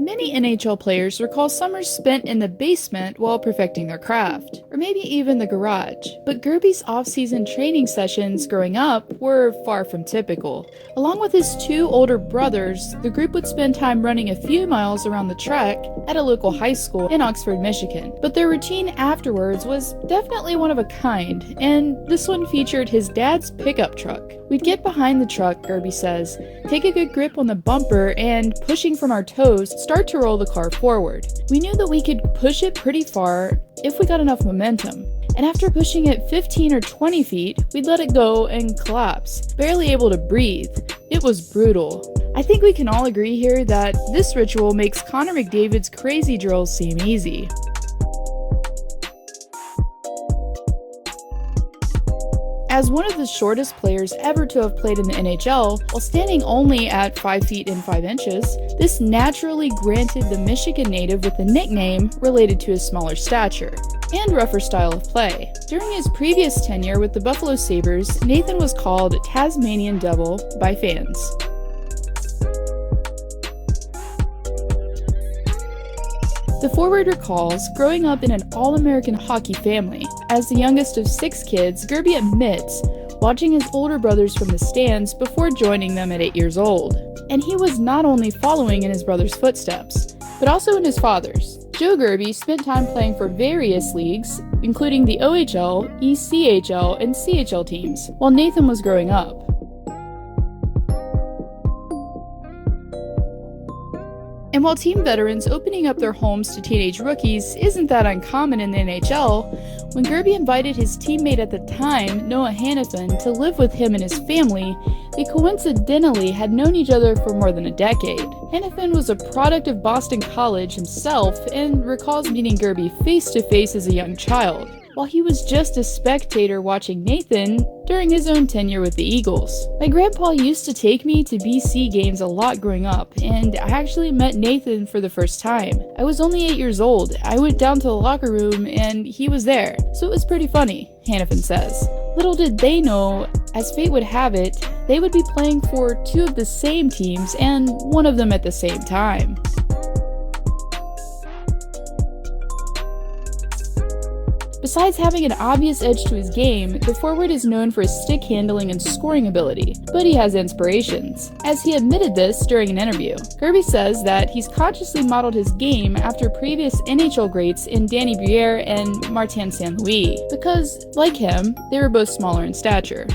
Many NHL players recall summers spent in the basement while perfecting their craft, or maybe even the garage. But Gerbe's off-season training sessions growing up were far from typical. Along with his two older brothers, the group would spend time running a few miles around the track at a local high school in Oxford, Michigan. But their routine afterwards was definitely one of a kind, and this one featured his dad's pickup truck. We'd get behind the truck, Gerbe says, take a good grip on the bumper, and pushing from our toes, start to roll the car forward. We knew that we could push it pretty far if we got enough momentum. And after pushing it 15 or 20 feet, we'd let it go and collapse, barely able to breathe. It was brutal. I think we can all agree here that this ritual makes Connor McDavid's crazy drills seem easy. As one of the shortest players ever to have played in the NHL, while standing only at 5 feet and 5 inches, this naturally granted the Michigan native with a nickname related to his smaller stature and rougher style of play. During his previous tenure with the Buffalo Sabres, Nathan was called Tasmanian Devil by fans. The forward recalls growing up in an all-American hockey family. As the youngest of 6 kids, Gerbe admits watching his older brothers from the stands before joining them at 8 years old. And he was not only following in his brother's footsteps, but also in his father's. Joe Gerbe spent time playing for various leagues, including the OHL, ECHL, and CHL teams, while Nathan was growing up. And while team veterans opening up their homes to teenage rookies isn't that uncommon in the NHL, when Gerbe invited his teammate at the time, Noah Hanifin, to live with him and his family, they coincidentally had known each other for more than a decade. Hanifin was a product of Boston College himself and recalls meeting Gerbe face-to-face as a young child, while he was just a spectator watching Nathan during his own tenure with the Eagles. My grandpa used to take me to BC games a lot growing up, and I actually met Nathan for the first time. I was only 8 years old. I went down to the locker room and he was there, so it was pretty funny, Hanifin says. Little did they know, as fate would have it, they would be playing for 2 of the same teams and one of them at the same time. Besides having an obvious edge to his game, the forward is known for his stick handling and scoring ability, but he has inspirations. As he admitted this during an interview, Gerbe says that he's consciously modeled his game after previous NHL greats in Danny Briere and Martin St. Louis, because, like him, they were both smaller in stature.